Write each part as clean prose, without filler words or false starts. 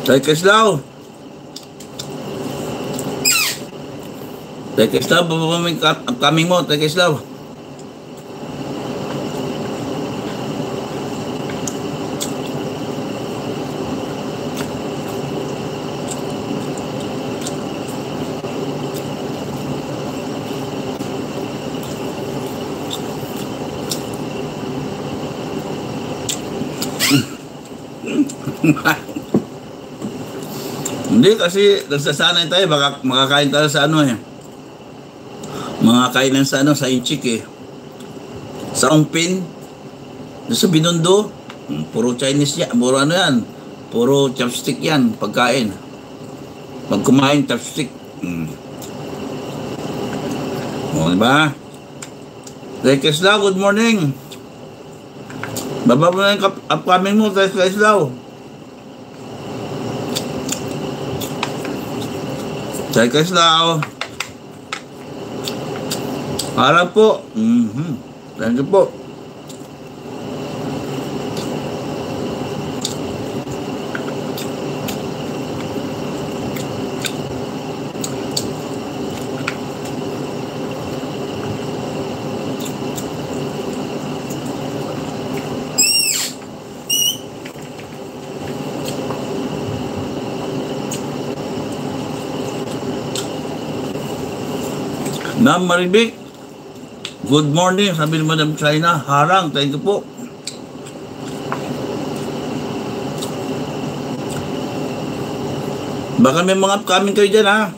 Tay Kislaw. Tay Kislaw, bababa mo yung coming mo, Tay Kislaw. Hindi kasi nagsasanay tayo, baka makakain tayo sa ano eh. Mga kainan sa ano, sa Inchik eh. Sa Ongpin, sa Binondo, puro Chinese yan, puro ano yan, puro chopstick yan, pagkain. Pag kumain, chopstick. O, diba? Kislaw, good morning. Baba mo na yung upcoming mo, Kislaw. Tay Kislaw. Harap po. Thank you po. Ma'am Maribik, good morning. Sabi ni Madam China, harang, thank you po. Baka may mga upcoming kayo dyan ha.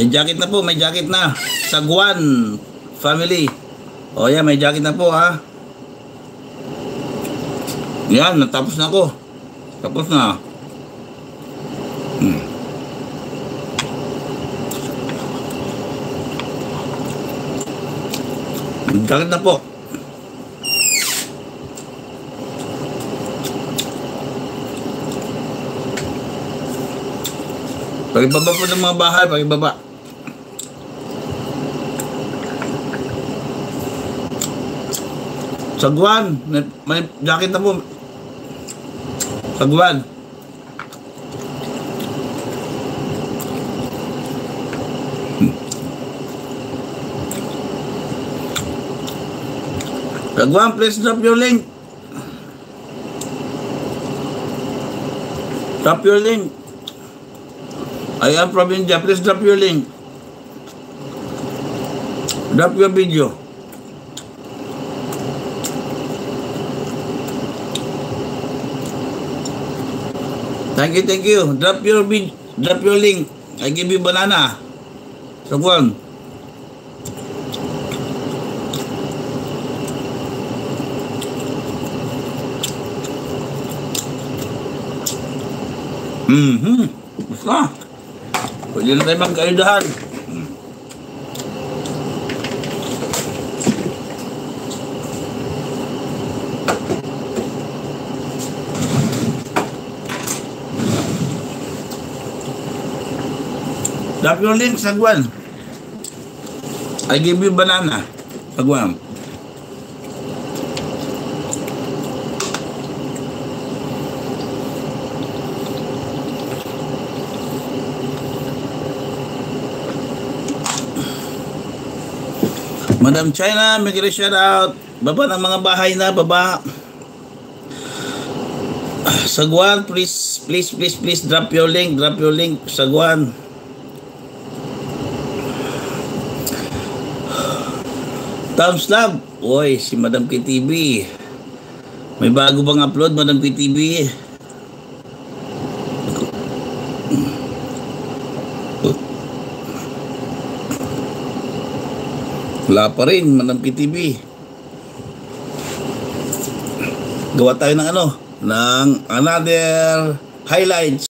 May jacket na po, may jacket na. Sagwan family. O yan, may jacket na po ha. Yan, natapos na ako. Tapos na. May jacket na po. Pagibaba po ng mga bahay, pagibaba. Sagwan, may jacket na po. Sagwan. Sagwan, please drop your link. Drop your link. I am from India. Please drop your link. Drop your video. Thank you, thank you. Drop your link. I give you banana. Sagwan. Basta. Pwede na tayo magkaidahan. Drop your link, Sagwan. I give you banana. Sagwan. Madam China, may shout out. Baba ng mga bahay na, baba. Sagwan, please drop your link, Sagwan. Thumbs up. Oy, si Madam KTV. May bago bang upload, Madam KTV? Wala pa rin, Madam KTV. Gawa tayo ng ano, ng another highlights.